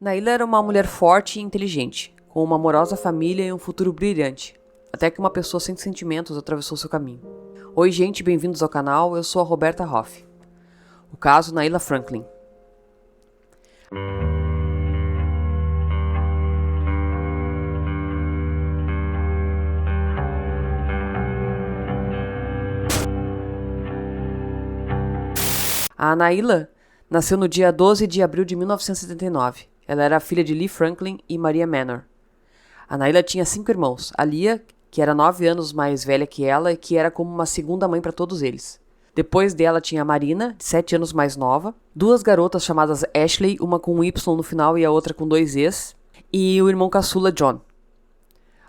Naila era uma mulher forte e inteligente, com uma amorosa família e um futuro brilhante, até que uma pessoa sem sentimentos atravessou seu caminho. Oi gente, bem-vindos ao canal, eu sou a Roberta Hoff. O caso Naila Franklin. A Naila nasceu no dia 12 de abril de 1979. Ela era filha de Lee Franklin e Maria Manor. A Naila tinha 5 irmãos. A Lia, que era 9 anos mais velha que ela e que era como uma segunda mãe para todos eles. Depois dela tinha a Marina, de 7 anos mais nova, 2 garotas chamadas Ashley, uma com um Y no final e a outra com 2 Es, e o irmão caçula John.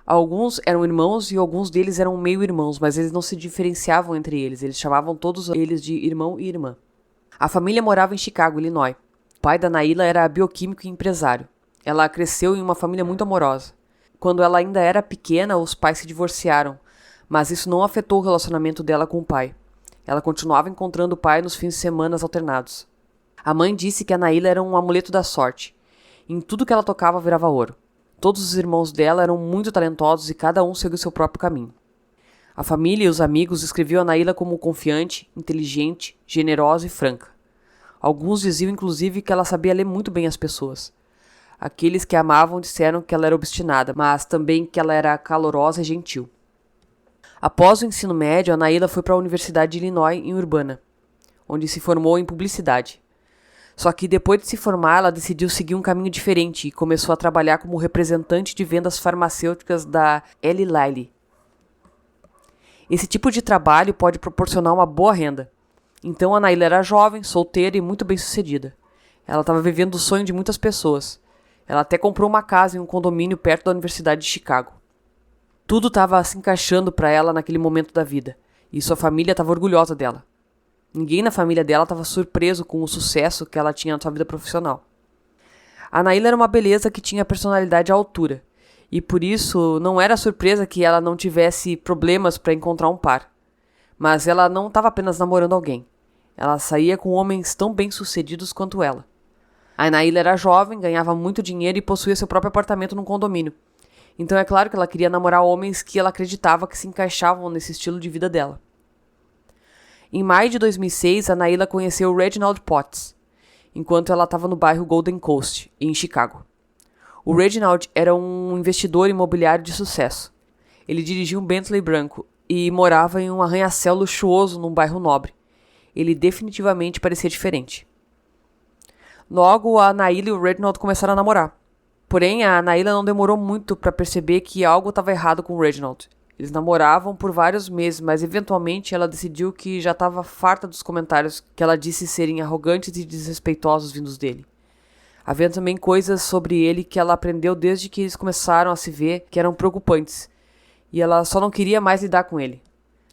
Alguns eram irmãos e alguns deles eram meio-irmãos, mas eles não se diferenciavam entre eles, eles chamavam todos eles de irmão e irmã. A família morava em Chicago, Illinois. O pai da Naila era bioquímico e empresário. Ela cresceu em uma família muito amorosa. Quando ela ainda era pequena, os pais se divorciaram, mas isso não afetou o relacionamento dela com o pai. Ela continuava encontrando o pai nos fins de semana alternados. A mãe disse que a Naila era um amuleto da sorte. Em tudo que ela tocava virava ouro. Todos os irmãos dela eram muito talentosos e cada um seguiu seu próprio caminho. A família e os amigos descreviam a Naila como confiante, inteligente, generosa e franca. Alguns diziam inclusive que ela sabia ler muito bem as pessoas. Aqueles que a amavam disseram que ela era obstinada, mas também que ela era calorosa e gentil. Após o ensino médio, a Naila foi para a Universidade de Illinois, em Urbana, onde se formou em publicidade. Só que depois de se formar, ela decidiu seguir um caminho diferente e começou a trabalhar como representante de vendas farmacêuticas da Eli Lilly. Esse tipo de trabalho pode proporcionar uma boa renda. Então a Naila era jovem, solteira e muito bem-sucedida. Ela estava vivendo o sonho de muitas pessoas. Ela até comprou uma casa em um condomínio perto da Universidade de Chicago. Tudo estava se encaixando para ela naquele momento da vida, e sua família estava orgulhosa dela. Ninguém na família dela estava surpreso com o sucesso que ela tinha na sua vida profissional. A Naila era uma beleza que tinha personalidade à altura, e por isso não era surpresa que ela não tivesse problemas para encontrar um par. Mas ela não estava apenas namorando alguém. Ela saía com homens tão bem-sucedidos quanto ela. A Naila era jovem, ganhava muito dinheiro e possuía seu próprio apartamento num condomínio. Então é claro que ela queria namorar homens que ela acreditava que se encaixavam nesse estilo de vida dela. Em maio de 2006, a Naila conheceu Reginald Potts, enquanto ela estava no bairro Golden Coast, em Chicago. O Reginald era um investidor imobiliário de sucesso. Ele dirigia um Bentley branco e morava em um arranha-céu luxuoso num bairro nobre. Ele definitivamente parecia diferente. Logo, a Naila e o Reginald começaram a namorar. Porém, a Naila não demorou muito para perceber que algo estava errado com o Reginald. Eles namoravam por vários meses, mas eventualmente ela decidiu que já estava farta dos comentários que ela disse serem arrogantes e desrespeitosos vindos dele. Havia também coisas sobre ele que ela aprendeu desde que eles começaram a se ver que eram preocupantes, e ela só não queria mais lidar com ele.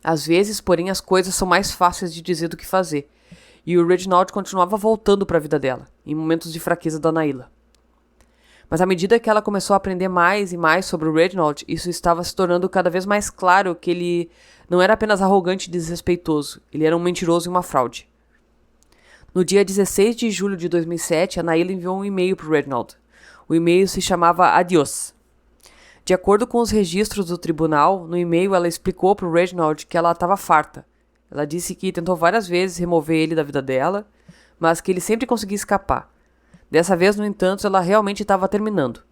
Às vezes, porém, as coisas são mais fáceis de dizer do que fazer, e o Reginald continuava voltando para a vida dela, em momentos de fraqueza da Naila. Mas à medida que ela começou a aprender mais e mais sobre o Reginald, isso estava se tornando cada vez mais claro que ele não era apenas arrogante e desrespeitoso, ele era um mentiroso e uma fraude. No dia 16 de julho de 2007, a Naila enviou um e-mail para o Reginald. O e-mail se chamava Adiós. De acordo com os registros do tribunal, no e-mail ela explicou para o Reginald que ela estava farta. Ela disse que tentou várias vezes remover ele da vida dela, mas que ele sempre conseguia escapar. Dessa vez, no entanto, ela realmente estava terminando.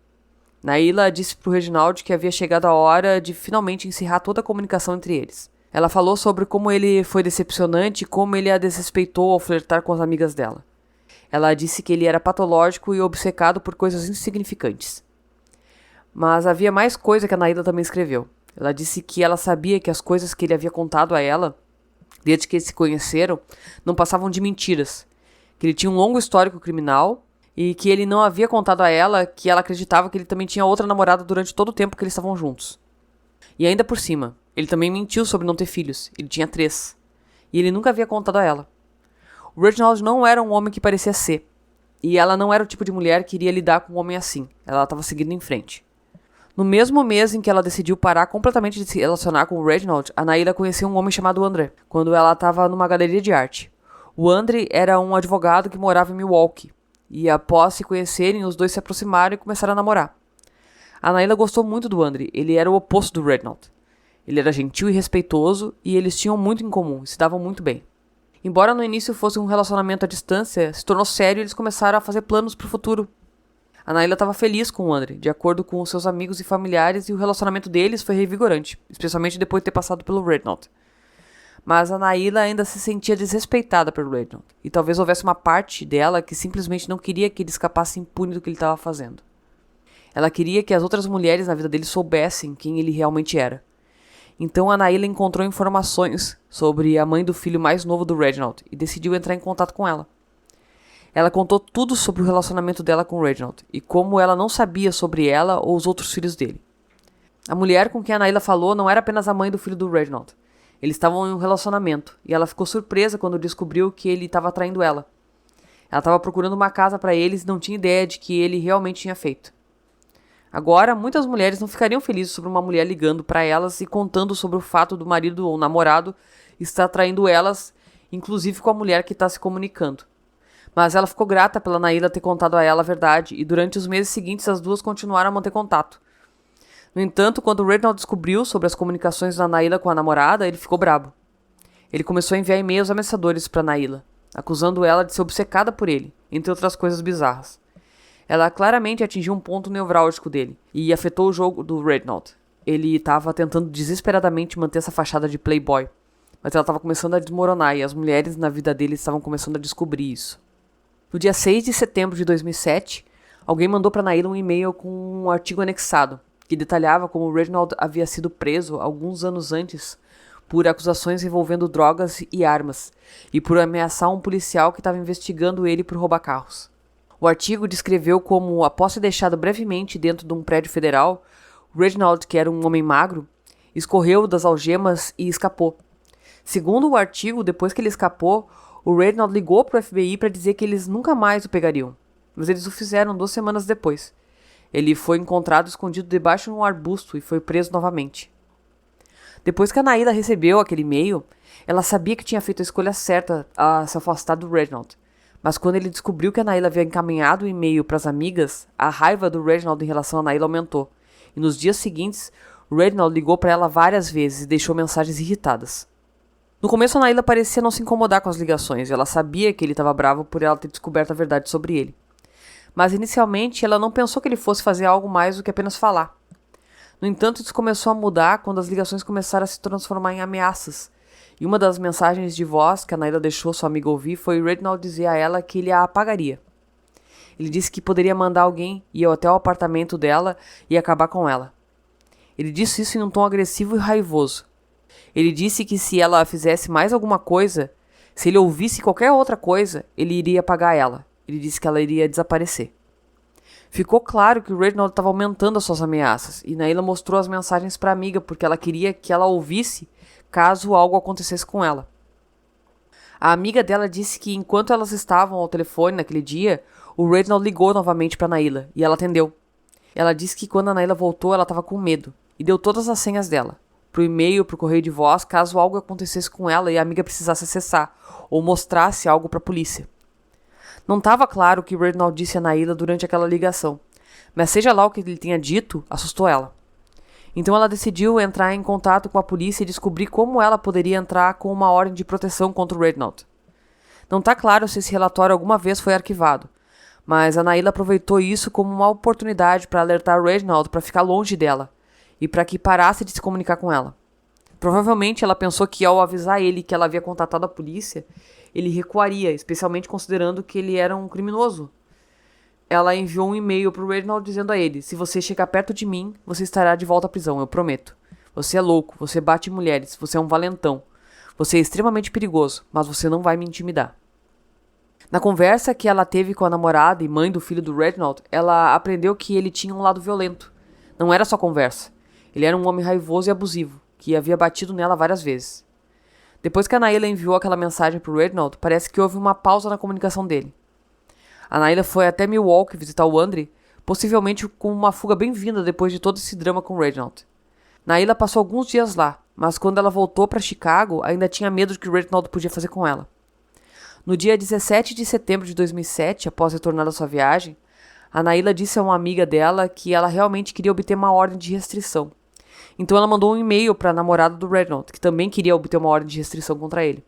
Naila disse para o Reginald que havia chegado a hora de finalmente encerrar toda a comunicação entre eles. Ela falou sobre como ele foi decepcionante e como ele a desrespeitou ao flertar com as amigas dela. Ela disse que ele era patológico e obcecado por coisas insignificantes. Mas havia mais coisa que a Naila também escreveu. Ela disse que ela sabia que as coisas que ele havia contado a ela, desde que eles se conheceram, não passavam de mentiras. Que ele tinha um longo histórico criminal e que ele não havia contado a ela que ela acreditava que ele também tinha outra namorada durante todo o tempo que eles estavam juntos. E ainda por cima, ele também mentiu sobre não ter filhos. Ele tinha 3. E ele nunca havia contado a ela. O Reginald não era um homem que parecia ser. E ela não era o tipo de mulher que iria lidar com um homem assim. Ela estava seguindo em frente. No mesmo mês em que ela decidiu parar completamente de se relacionar com o Reginald, a Naila conheceu um homem chamado André, quando ela estava numa galeria de arte. O André era um advogado que morava em Milwaukee. e após se conhecerem, os dois se aproximaram e começaram a namorar. A Naila gostou muito do Andre, ele era o oposto do Reginald. Ele era gentil e respeitoso, e eles tinham muito em comum, e se davam muito bem. Embora no início fosse um relacionamento à distância, se tornou sério e eles começaram a fazer planos para o futuro. A Naila estava feliz com o Andre, de acordo com os seus amigos e familiares, e o relacionamento deles foi revigorante, especialmente depois de ter passado pelo Reginald. Mas a Naila ainda se sentia desrespeitada pelo Reginald, e talvez houvesse uma parte dela que simplesmente não queria que ele escapasse impune do que ele estava fazendo. Ela queria que as outras mulheres na vida dele soubessem quem ele realmente era. Então a Naila encontrou informações sobre a mãe do filho mais novo do Reginald e decidiu entrar em contato com ela. Ela contou tudo sobre o relacionamento dela com o Reginald e como ela não sabia sobre ela ou os outros filhos dele. A mulher com quem a Naila falou não era apenas a mãe do filho do Reginald. Eles estavam em um relacionamento e ela ficou surpresa quando descobriu que ele estava traindo ela. Ela estava procurando uma casa para eles e não tinha ideia de que ele realmente tinha feito. Agora, muitas mulheres não ficariam felizes sobre uma mulher ligando para elas e contando sobre o fato do marido ou namorado estar traindo elas, inclusive com a mulher que está se comunicando. Mas ela ficou grata pela Naila ter contado a ela a verdade e durante os meses seguintes as duas continuaram a manter contato. No entanto, quando o Reginald descobriu sobre as comunicações da Naila com a namorada, ele ficou brabo. Ele começou a enviar e-mails ameaçadores para Naila, acusando ela de ser obcecada por ele, entre outras coisas bizarras. Ela claramente atingiu um ponto nevrálgico dele e afetou o jogo do Reginald. Ele estava tentando desesperadamente manter essa fachada de playboy, mas ela estava começando a desmoronar e as mulheres na vida dele estavam começando a descobrir isso. No dia 6 de setembro de 2007, alguém mandou para Naila um e-mail com um artigo anexado, que detalhava como o Reginald havia sido preso alguns anos antes por acusações envolvendo drogas e armas, e por ameaçar um policial que estava investigando ele por roubar carros. O artigo descreveu como, após ser deixado brevemente dentro de um prédio federal, o Reginald, que era um homem magro, escorreu das algemas e escapou. Segundo o artigo, depois que ele escapou, o Reginald ligou para o FBI para dizer que eles nunca mais o pegariam, mas eles o fizeram 2 semanas depois. Ele foi encontrado escondido debaixo de um arbusto e foi preso novamente. Depois que a Naila recebeu aquele e-mail, ela sabia que tinha feito a escolha certa a se afastar do Reginald. Mas quando ele descobriu que a Naila havia encaminhado o e-mail para as amigas, a raiva do Reginald em relação a Naila aumentou. E nos dias seguintes, o Reginald ligou para ela várias vezes e deixou mensagens irritadas. No começo, a Naila parecia não se incomodar com as ligações, e ela sabia que ele estava bravo por ela ter descoberto a verdade sobre ele. Mas inicialmente, ela não pensou que ele fosse fazer algo mais do que apenas falar. No entanto, isso começou a mudar quando as ligações começaram a se transformar em ameaças. E uma das mensagens de voz que a Naila deixou sua amiga ouvir foi o Reginald dizer a ela que ele a apagaria. Ele disse que poderia mandar alguém ir até o apartamento dela e acabar com ela. Ele disse isso em um tom agressivo e raivoso. Ele disse que se ela fizesse mais alguma coisa, se ele ouvisse qualquer outra coisa, ele iria apagar ela. Ele disse que ela iria desaparecer. Ficou claro que o Reginald estava aumentando as suas ameaças, e Naila mostrou as mensagens para a amiga porque ela queria que ela ouvisse caso algo acontecesse com ela. A amiga dela disse que enquanto elas estavam ao telefone naquele dia, o Reginald ligou novamente para Naila, e ela atendeu. Ela disse que quando a Naila voltou, ela estava com medo, e deu todas as senhas dela, pro e-mail, pro correio de voz, caso algo acontecesse com ela e a amiga precisasse acessar, ou mostrasse algo para a polícia. Não estava claro o que o Reginald disse a Naila durante aquela ligação, mas seja lá o que ele tinha dito, assustou ela. Então ela decidiu entrar em contato com a polícia e descobrir como ela poderia entrar com uma ordem de proteção contra o Reginald. Não está claro se esse relatório alguma vez foi arquivado, mas a Naila aproveitou isso como uma oportunidade para alertar o Reginald para ficar longe dela e para que parasse de se comunicar com ela. Provavelmente ela pensou que ao avisar ele que ela havia contatado a polícia, ele recuaria, especialmente considerando que ele era um criminoso. Ela enviou um e-mail para o Reginald dizendo a ele: se você chegar perto de mim, você estará de volta à prisão, eu prometo. Você é louco, você bate em mulheres, você é um valentão. Você é extremamente perigoso, mas você não vai me intimidar. Na conversa que ela teve com a namorada e mãe do filho do Reginald, ela aprendeu que ele tinha um lado violento. Não era só conversa. Ele era um homem raivoso e abusivo, que havia batido nela várias vezes. Depois que a Naila enviou aquela mensagem para o Reginald, parece que houve uma pausa na comunicação dele. A Naila foi até Milwaukee visitar o Andre, possivelmente com uma fuga bem-vinda depois de todo esse drama com o Reginald. Naila passou alguns dias lá, mas quando ela voltou para Chicago, ainda tinha medo do que o Reginald podia fazer com ela. No dia 17 de setembro de 2007, após retornar da sua viagem, a Naila disse a uma amiga dela que ela realmente queria obter uma ordem de restrição. Então ela mandou um e-mail para a namorada do Reginald, que também queria obter uma ordem de restrição contra ele.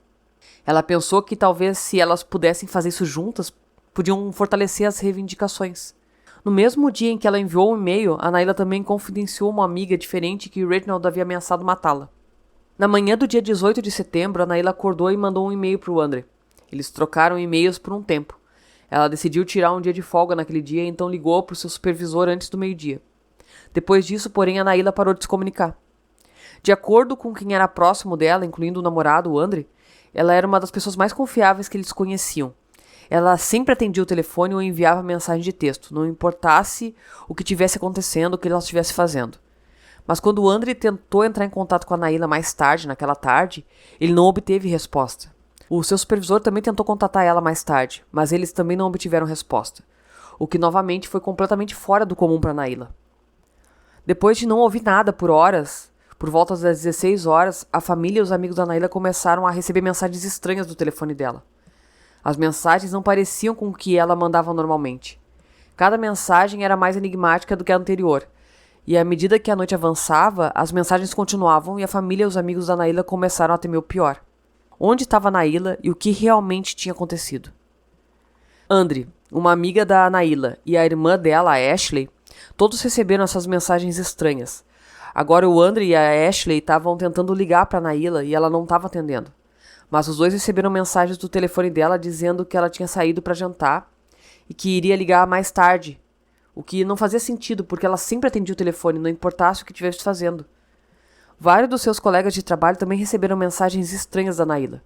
Ela pensou que talvez se elas pudessem fazer isso juntas, podiam fortalecer as reivindicações. No mesmo dia em que ela enviou o e-mail, a Naila também confidenciou uma amiga diferente que o Reginald havia ameaçado matá-la. Na manhã do dia 18 de setembro, a Naila acordou e mandou um e-mail para o Andre. Eles trocaram e-mails por um tempo. Ela decidiu tirar um dia de folga naquele dia e então ligou para o seu supervisor antes do meio-dia. Depois disso, porém, a Naila parou de se comunicar. De acordo com quem era próximo dela, incluindo o namorado, o Andre, ela era uma das pessoas mais confiáveis que eles conheciam. Ela sempre atendia o telefone ou enviava mensagem de texto, não importasse o que estivesse acontecendo, o que ela estivesse fazendo. Mas quando o Andre tentou entrar em contato com a Naila mais tarde, naquela tarde, ele não obteve resposta. O seu supervisor também tentou contatar ela mais tarde, mas eles também não obtiveram resposta, o que novamente foi completamente fora do comum para Naila. Depois de não ouvir nada por horas, por volta das 16 horas, a família e os amigos da Naila começaram a receber mensagens estranhas do telefone dela. As mensagens não pareciam com o que ela mandava normalmente. Cada mensagem era mais enigmática do que a anterior, e à medida que a noite avançava, as mensagens continuavam e a família e os amigos da Naila começaram a temer o pior. Onde estava a Naila e o que realmente tinha acontecido? Andre, uma amiga da Naila, e a irmã dela, a Ashley, todos receberam essas mensagens estranhas. Agora o Andre e a Ashley estavam tentando ligar para a Naila e ela não estava atendendo. Mas os dois receberam mensagens do telefone dela dizendo que ela tinha saído para jantar e que iria ligar mais tarde, o que não fazia sentido porque ela sempre atendia o telefone, não importasse o que estivesse fazendo. Vários dos seus colegas de trabalho também receberam mensagens estranhas da Naila.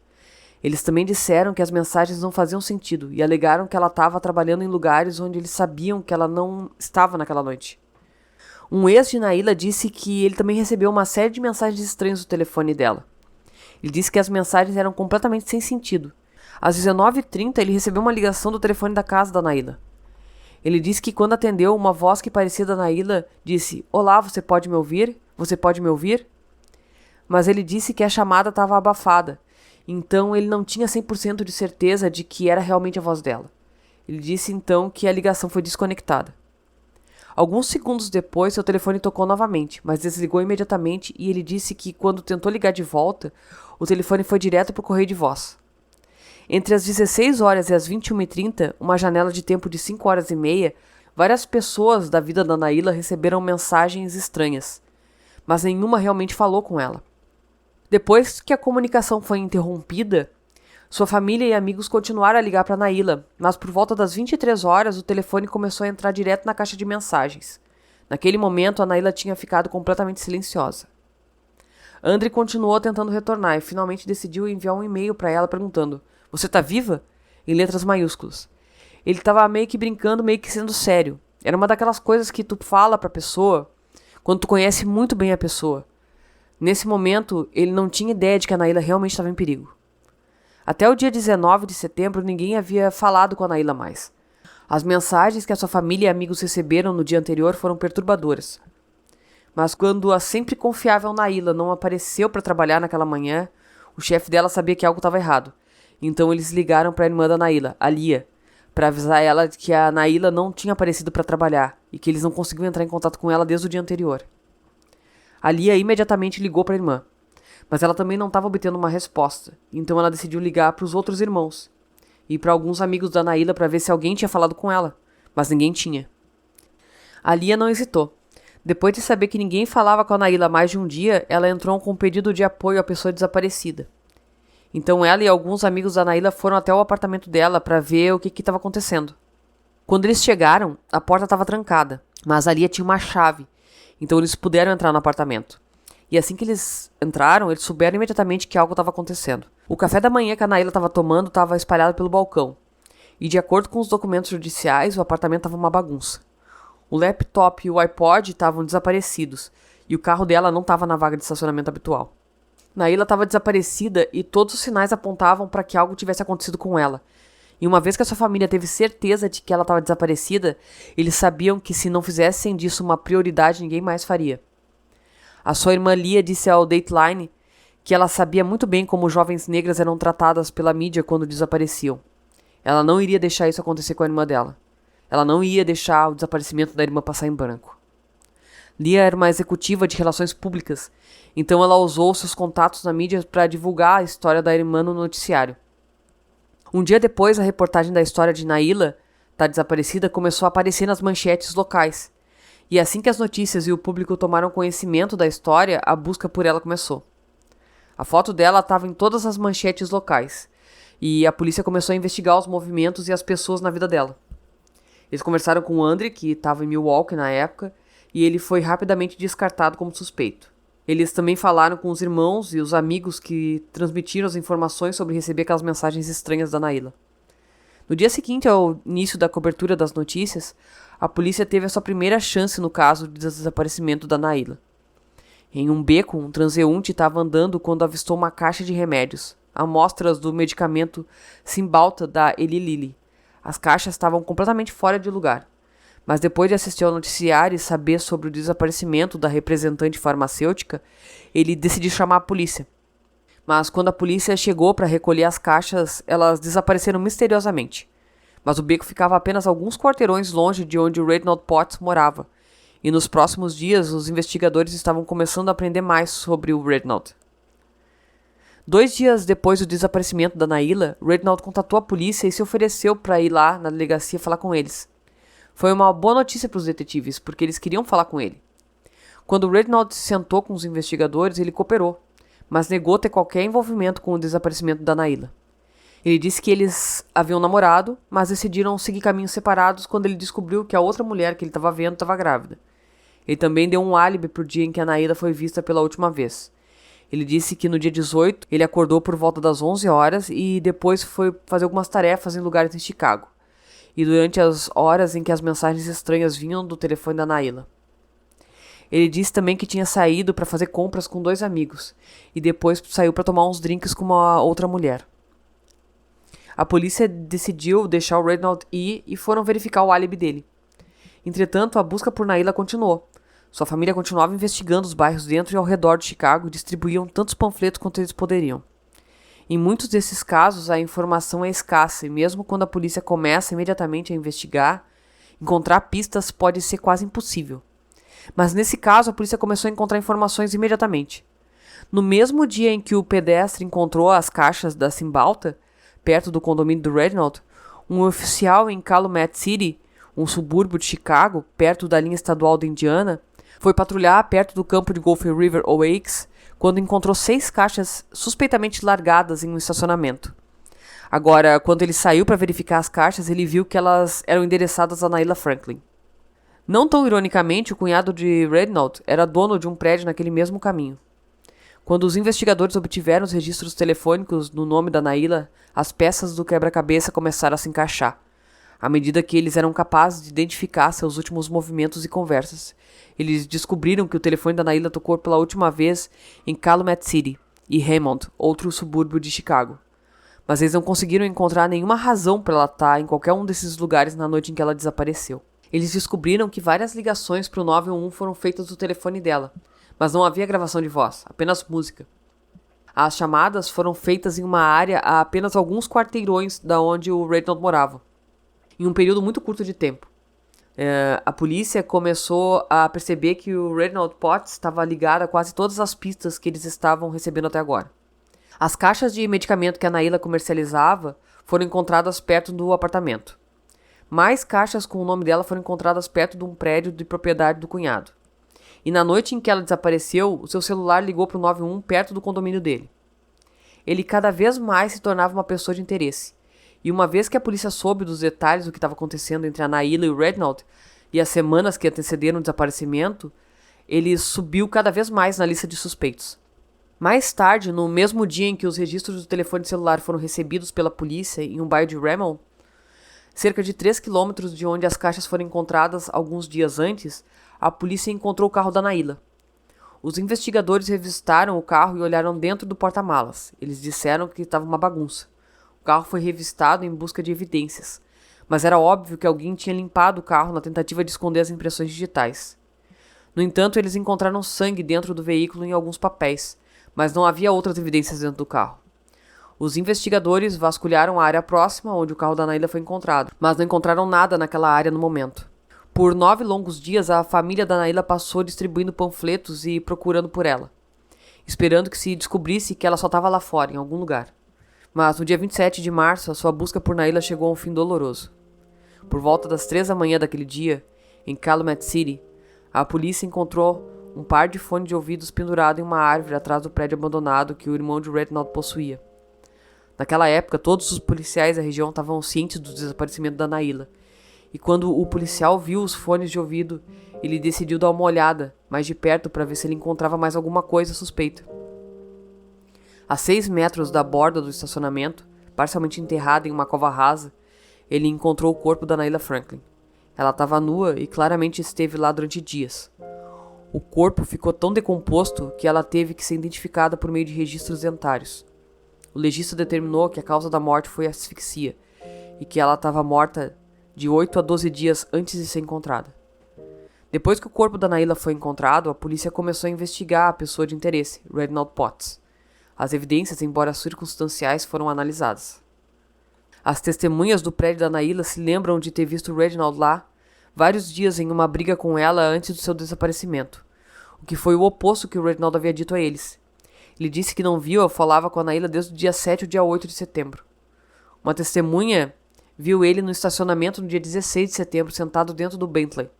Eles também disseram que as mensagens não faziam sentido e alegaram que ela estava trabalhando em lugares onde eles sabiam que ela não estava naquela noite. Um ex de Naila disse que ele também recebeu uma série de mensagens estranhas do telefone dela. Ele disse que as mensagens eram completamente sem sentido. Às 19h30, ele recebeu uma ligação do telefone da casa da Naila. Ele disse que quando atendeu, uma voz que parecia da Naila disse: "Olá, você pode me ouvir? Você pode me ouvir?" Mas ele disse que a chamada estava abafada, então ele não tinha 100% de certeza de que era realmente a voz dela. Ele disse então que a ligação foi desconectada. Alguns segundos depois, seu telefone tocou novamente, mas desligou imediatamente e ele disse que quando tentou ligar de volta, o telefone foi direto para o correio de voz. Entre as 16 horas e as 21h30, uma janela de tempo de 5 horas e meia, várias pessoas da vida da Naila receberam mensagens estranhas, mas nenhuma realmente falou com ela. Depois que a comunicação foi interrompida, sua família e amigos continuaram a ligar para Naila, mas por volta das 23 horas o telefone começou a entrar direto na caixa de mensagens. Naquele momento, a Naila tinha ficado completamente silenciosa. Andre continuou tentando retornar e finalmente decidiu enviar um e-mail para ela perguntando: "Você tá viva?" em letras maiúsculas. Ele estava meio que brincando, meio que sendo sério. Era uma daquelas coisas que tu fala pra pessoa quando tu conhece muito bem a pessoa. Nesse momento, ele não tinha ideia de que a Naila realmente estava em perigo. Até o dia 19 de setembro, ninguém havia falado com a Naila mais. As mensagens que a sua família e amigos receberam no dia anterior foram perturbadoras. Mas quando a sempre confiável Naila não apareceu para trabalhar naquela manhã, o chefe dela sabia que algo estava errado. Então eles ligaram para a irmã da Naila, a Lia, para avisar ela que a Naila não tinha aparecido para trabalhar e que eles não conseguiam entrar em contato com ela desde o dia anterior. A Lia imediatamente ligou para a irmã, mas ela também não estava obtendo uma resposta, então ela decidiu ligar para os outros irmãos e para alguns amigos da Naila para ver se alguém tinha falado com ela, mas ninguém tinha. A Lia não hesitou. Depois de saber que ninguém falava com a Naila há mais de um dia, ela entrou com um pedido de apoio à pessoa desaparecida. Então ela e alguns amigos da Naila foram até o apartamento dela para ver o que estava acontecendo. Quando eles chegaram, a porta estava trancada, mas a Lia tinha uma chave, então eles puderam entrar no apartamento. E assim que eles entraram, eles souberam imediatamente que algo estava acontecendo. O café da manhã que a Naila estava tomando estava espalhado pelo balcão. E de acordo com os documentos judiciais, o apartamento estava uma bagunça. O laptop e o iPod estavam desaparecidos, e o carro dela não estava na vaga de estacionamento habitual. Naila estava desaparecida e todos os sinais apontavam para que algo tivesse acontecido com ela. E uma vez que a sua família teve certeza de que ela estava desaparecida, eles sabiam que se não fizessem disso uma prioridade, ninguém mais faria. A sua irmã Lia disse ao Dateline que ela sabia muito bem como jovens negras eram tratadas pela mídia quando desapareciam. Ela não iria deixar isso acontecer com a irmã dela. Ela não ia deixar o desaparecimento da irmã passar em branco. Lia era uma executiva de relações públicas, então ela usou seus contatos na mídia para divulgar a história da irmã no noticiário. Um dia depois, a reportagem da história de Nayla, da desaparecida, começou a aparecer nas manchetes locais. E assim que as notícias e o público tomaram conhecimento da história, a busca por ela começou. A foto dela estava em todas as manchetes locais, e a polícia começou a investigar os movimentos e as pessoas na vida dela. Eles conversaram com o Andre, que estava em Milwaukee na época, e ele foi rapidamente descartado como suspeito. Eles também falaram com os irmãos e os amigos que transmitiram as informações sobre receber aquelas mensagens estranhas da Nayla. No dia seguinte ao início da cobertura das notícias, a polícia teve a sua primeira chance no caso de desaparecimento da Nayla. Em um beco, um transeunte estava andando quando avistou uma caixa de remédios, amostras do medicamento Cymbalta da Eli Lilly. As caixas estavam completamente fora de lugar. Mas depois de assistir ao noticiário e saber sobre o desaparecimento da representante farmacêutica, ele decidiu chamar a polícia. Mas quando a polícia chegou para recolher as caixas, elas desapareceram misteriosamente. Mas o beco ficava apenas alguns quarteirões longe de onde o Reginald Potts morava, e nos próximos dias os investigadores estavam começando a aprender mais sobre o Reginald. 2 dias depois do desaparecimento da Nayla, Reginald contatou a polícia e se ofereceu para ir lá na delegacia falar com eles. Foi uma boa notícia para os detetives, porque eles queriam falar com ele. Quando o Reginald se sentou com os investigadores, ele cooperou, mas negou ter qualquer envolvimento com o desaparecimento da Nayla. Ele disse que eles haviam namorado, mas decidiram seguir caminhos separados quando ele descobriu que a outra mulher que ele estava vendo estava grávida. Ele também deu um álibi para o dia em que a Nayla foi vista pela última vez. Ele disse que no dia 18 ele acordou por volta das 11 horas e depois foi fazer algumas tarefas em lugares em Chicago. E durante as horas em que as mensagens estranhas vinham do telefone da Nayla. Ele disse também que tinha saído para fazer compras com 2 amigos e depois saiu para tomar uns drinks com uma outra mulher. A polícia decidiu deixar o Reginald ir e foram verificar o álibi dele. Entretanto, a busca por Nayla continuou. Sua família continuava investigando os bairros dentro e ao redor de Chicago e distribuíam tantos panfletos quanto eles poderiam. Em muitos desses casos, a informação é escassa e mesmo quando a polícia começa imediatamente a investigar, encontrar pistas pode ser quase impossível. Mas nesse caso, a polícia começou a encontrar informações imediatamente. No mesmo dia em que o pedestre encontrou as caixas da Cymbalta, perto do condomínio do Reginald, um oficial em Calumet City, um subúrbio de Chicago, perto da linha estadual da Indiana, foi patrulhar perto do campo de golfe River Oaks quando encontrou 6 caixas suspeitamente largadas em um estacionamento. Agora, quando ele saiu para verificar as caixas, ele viu que elas eram endereçadas a Nayla Franklin. Não tão ironicamente, o cunhado de Reginald era dono de um prédio naquele mesmo caminho. Quando os investigadores obtiveram os registros telefônicos no nome da Nayla, as peças do quebra-cabeça começaram a se encaixar. À medida que eles eram capazes de identificar seus últimos movimentos e conversas, eles descobriram que o telefone da Nayla tocou pela última vez em Calumet City e Hammond, outro subúrbio de Chicago. Mas eles não conseguiram encontrar nenhuma razão para ela estar em qualquer um desses lugares na noite em que ela desapareceu. Eles descobriram que várias ligações para o 911 foram feitas do telefone dela, mas não havia gravação de voz, apenas música. As chamadas foram feitas em uma área a apenas alguns quarteirões da onde o Reginald morava, em um período muito curto de tempo. A polícia começou a perceber que o Reginald Potts estava ligado a quase todas as pistas que eles estavam recebendo até agora. As caixas de medicamento que a Nayla comercializava foram encontradas perto do apartamento. Mais caixas com o nome dela foram encontradas perto de um prédio de propriedade do cunhado. E na noite em que ela desapareceu, o seu celular ligou para o 911 perto do condomínio dele. Ele cada vez mais se tornava uma pessoa de interesse. E uma vez que a polícia soube dos detalhes do que estava acontecendo entre a Nayla e o Reginald, e as semanas que antecederam o desaparecimento, ele subiu cada vez mais na lista de suspeitos. Mais tarde, no mesmo dia em que os registros do telefone celular foram recebidos pela polícia em um bairro de Raymond, cerca de 3 quilômetros de onde as caixas foram encontradas alguns dias antes, a polícia encontrou o carro da Nayla. Os investigadores revistaram o carro e olharam dentro do porta-malas. Eles disseram que estava uma bagunça. O carro foi revistado em busca de evidências, mas era óbvio que alguém tinha limpado o carro na tentativa de esconder as impressões digitais. No entanto, eles encontraram sangue dentro do veículo em alguns papéis, mas não havia outras evidências dentro do carro. Os investigadores vasculharam a área próxima onde o carro da Nayla foi encontrado, mas não encontraram nada naquela área no momento. Por 9 longos dias, a família da Nayla passou distribuindo panfletos e procurando por ela, esperando que se descobrisse que ela só estava lá fora, em algum lugar. Mas no dia 27 de março, a sua busca por Nayla chegou a um fim doloroso. Por volta das 3 da manhã daquele dia, em Calumet City, a polícia encontrou um par de fones de ouvidos pendurado em uma árvore atrás do prédio abandonado que o irmão de Reginald possuía. Naquela época, todos os policiais da região estavam cientes do desaparecimento da Nayla, e quando o policial viu os fones de ouvido, ele decidiu dar uma olhada mais de perto para ver se ele encontrava mais alguma coisa suspeita. A 6 metros da borda do estacionamento, parcialmente enterrada em uma cova rasa, ele encontrou o corpo da Nayla Franklin. Ela estava nua e claramente esteve lá durante dias. O corpo ficou tão decomposto que ela teve que ser identificada por meio de registros dentários. O legista determinou que a causa da morte foi asfixia e que ela estava morta de 8 a 12 dias antes de ser encontrada. Depois que o corpo da Nayla foi encontrado, a polícia começou a investigar a pessoa de interesse, Reginald Potts. As evidências, embora circunstanciais, foram analisadas. As testemunhas do prédio da Nayla se lembram de ter visto Reginald lá vários dias em uma briga com ela antes do seu desaparecimento, o que foi o oposto que o Reginald havia dito a eles. Ele disse que não viu ou falava com a Nayla desde o dia 7 ou dia 8 de setembro. Uma testemunha viu ele no estacionamento no dia 16 de setembro, sentado dentro do Bentley.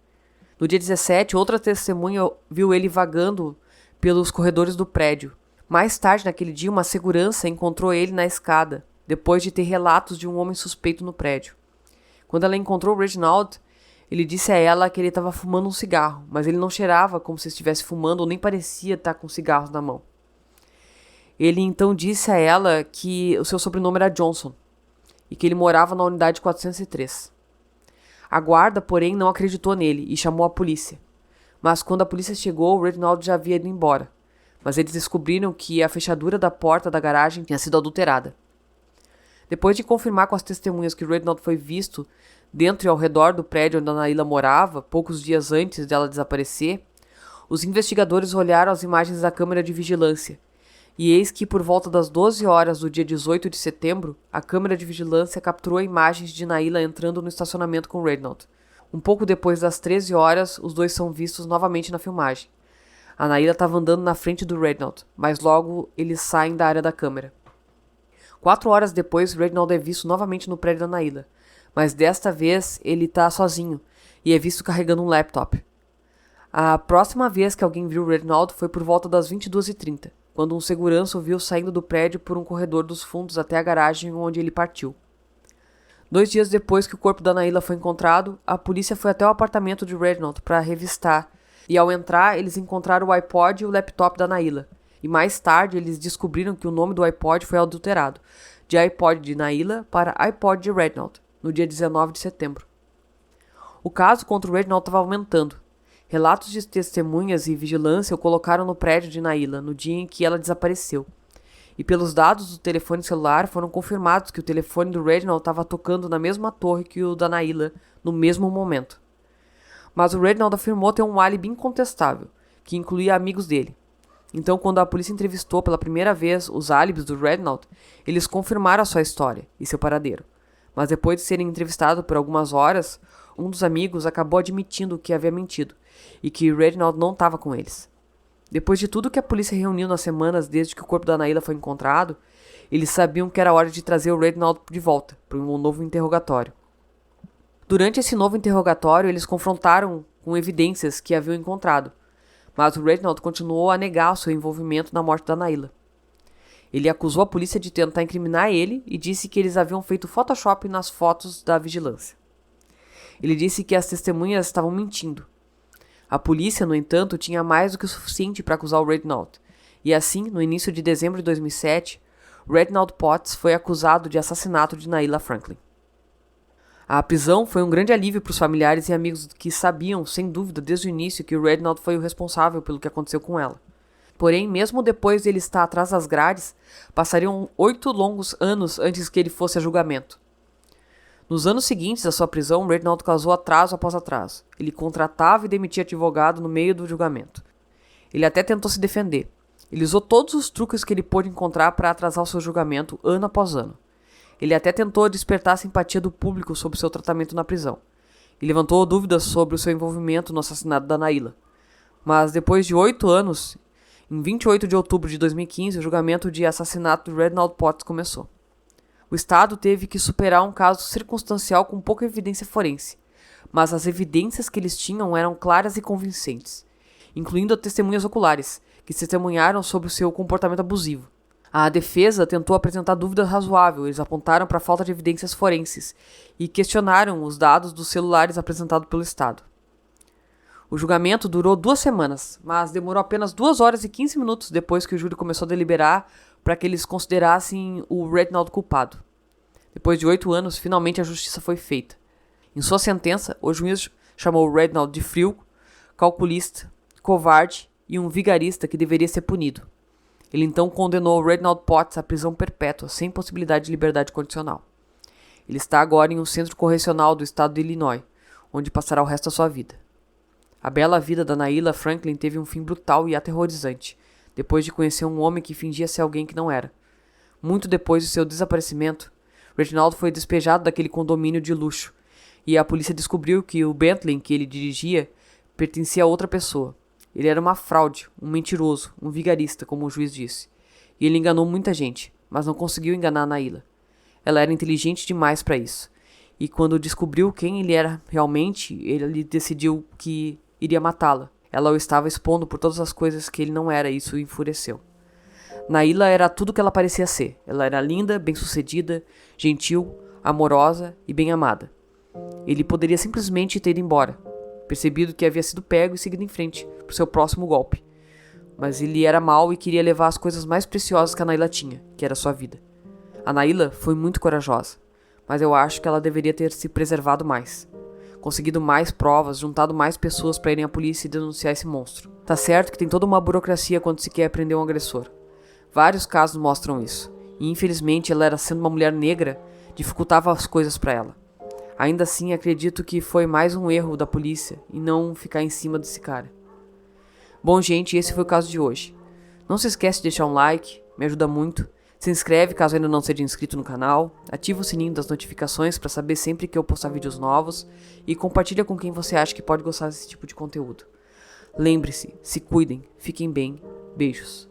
No dia 17, outra testemunha viu ele vagando pelos corredores do prédio. Mais tarde naquele dia, uma segurança encontrou ele na escada, depois de ter relatos de um homem suspeito no prédio. Quando ela encontrou Reginald, ele disse a ela que ele estava fumando um cigarro, mas ele não cheirava como se estivesse fumando ou nem parecia estar com cigarros na mão. Ele então disse a ela que o seu sobrenome era Johnson e que ele morava na unidade 403. A guarda, porém, não acreditou nele e chamou a polícia. Mas quando a polícia chegou, o Reginald já havia ido embora. Mas eles descobriram que a fechadura da porta da garagem tinha sido adulterada. Depois de confirmar com as testemunhas que Reginald foi visto dentro e ao redor do prédio onde a Nayla morava, poucos dias antes dela desaparecer, os investigadores olharam as imagens da câmera de vigilância. E eis que, por volta das 12 horas do dia 18 de setembro, a câmera de vigilância capturou imagens de Nayla entrando no estacionamento com Reginald. Um pouco depois das 13 horas, os dois são vistos novamente na filmagem. A Nayla estava andando na frente do Reginald, mas logo eles saem da área da câmera. 4 horas depois, Reginald é visto novamente no prédio da Nayla, mas desta vez ele está sozinho e é visto carregando um laptop. A próxima vez que alguém viu Reginald foi por volta das 22h30. Quando um segurança o viu saindo do prédio por um corredor dos fundos até a garagem onde ele partiu. 2 dias depois que o corpo da Nayla foi encontrado, a polícia foi até o apartamento de Reginald para revistar, e ao entrar eles encontraram o iPod e o laptop da Nayla, e mais tarde eles descobriram que o nome do iPod foi adulterado, de iPod de Nayla para iPod de Reginald, no dia 19 de setembro. O caso contra o Reginald estava aumentando. Relatos de testemunhas e vigilância o colocaram no prédio de Nayla no dia em que ela desapareceu. E pelos dados do telefone celular foram confirmados que o telefone do Reginald estava tocando na mesma torre que o da Nayla no mesmo momento. Mas o Reginald afirmou ter um álibi incontestável, que incluía amigos dele. Então, quando a polícia entrevistou pela primeira vez os álibis do Reginald, eles confirmaram a sua história e seu paradeiro. Mas depois de serem entrevistados por algumas horas, um dos amigos acabou admitindo que havia mentido e que Reginald não estava com eles. Depois de tudo que a polícia reuniu nas semanas desde que o corpo da Nayla foi encontrado, eles sabiam que era hora de trazer o Reginald de volta para um novo interrogatório. Durante esse novo interrogatório, eles confrontaram com evidências que haviam encontrado, mas o Reginald continuou a negar o seu envolvimento na morte da Nayla. Ele acusou a polícia de tentar incriminar ele e disse que eles haviam feito Photoshop nas fotos da vigilância. Ele disse que as testemunhas estavam mentindo. A polícia, no entanto, tinha mais do que o suficiente para acusar o Reginald, e assim, no início de dezembro de 2007, Reginald Potts foi acusado de assassinato de Nayla Franklin. A prisão foi um grande alívio para os familiares e amigos que sabiam, sem dúvida, desde o início que o Reginald foi o responsável pelo que aconteceu com ela. Porém, mesmo depois de ele estar atrás das grades, passariam 8 longos anos antes que ele fosse a julgamento. Nos anos seguintes à sua prisão, Reginald causou atraso após atraso. Ele contratava e demitia advogado no meio do julgamento. Ele até tentou se defender. Ele usou todos os truques que ele pôde encontrar para atrasar o seu julgamento ano após ano. Ele até tentou despertar a simpatia do público sobre seu tratamento na prisão. E levantou dúvidas sobre o seu envolvimento no assassinato da Nayla. Mas depois de 8 anos, em 28 de outubro de 2015, o julgamento de assassinato de Reginald Potts começou. O Estado teve que superar um caso circunstancial com pouca evidência forense, mas as evidências que eles tinham eram claras e convincentes, incluindo testemunhas oculares, que testemunharam sobre o seu comportamento abusivo. A defesa tentou apresentar dúvida razoável, eles apontaram para a falta de evidências forenses e questionaram os dados dos celulares apresentados pelo Estado. O julgamento durou 2 semanas, mas demorou apenas 2 horas e 15 minutos depois que o júri começou a deliberar para que eles considerassem o Reginald culpado. Depois de 8 anos, finalmente a justiça foi feita. Em sua sentença, o juiz chamou o Reginald de frio, calculista, covarde e um vigarista que deveria ser punido. Ele então condenou o Reginald Potts à prisão perpétua, sem possibilidade de liberdade condicional. Ele está agora em um centro correcional do estado de Illinois, onde passará o resto da sua vida. A bela vida da Nayla Franklin teve um fim brutal e aterrorizante, depois de conhecer um homem que fingia ser alguém que não era. Muito depois de seu desaparecimento, Reginald foi despejado daquele condomínio de luxo, e a polícia descobriu que o Bentley que ele dirigia pertencia a outra pessoa. Ele era uma fraude, um mentiroso, um vigarista, como o juiz disse. E ele enganou muita gente, mas não conseguiu enganar a Nayla. Ela era inteligente demais para isso. E quando descobriu quem ele era realmente, ele decidiu que iria matá-la. Ela o estava expondo por todas as coisas que ele não era, e isso o enfureceu. Nayla era tudo o que ela parecia ser. Ela era linda, bem-sucedida, gentil, amorosa e bem amada. Ele poderia simplesmente ter ido embora, percebido que havia sido pego e seguido em frente para o seu próximo golpe. Mas ele era mau e queria levar as coisas mais preciosas que a Nayla tinha, que era sua vida. A Nayla foi muito corajosa, mas eu acho que ela deveria ter se preservado mais. Conseguido mais provas, juntado mais pessoas para irem à polícia e denunciar esse monstro. Tá certo que tem toda uma burocracia quando se quer prender um agressor. Vários casos mostram isso. E infelizmente ela, sendo uma mulher negra, dificultava as coisas para ela. Ainda assim, acredito que foi mais um erro da polícia e não ficar em cima desse cara. Bom, gente, esse foi o caso de hoje. Não se esquece de deixar um like, me ajuda muito. Se inscreve caso ainda não seja inscrito no canal, ativa o sininho das notificações para saber sempre que eu postar vídeos novos e compartilha com quem você acha que pode gostar desse tipo de conteúdo. Lembre-se, se cuidem, fiquem bem, beijos.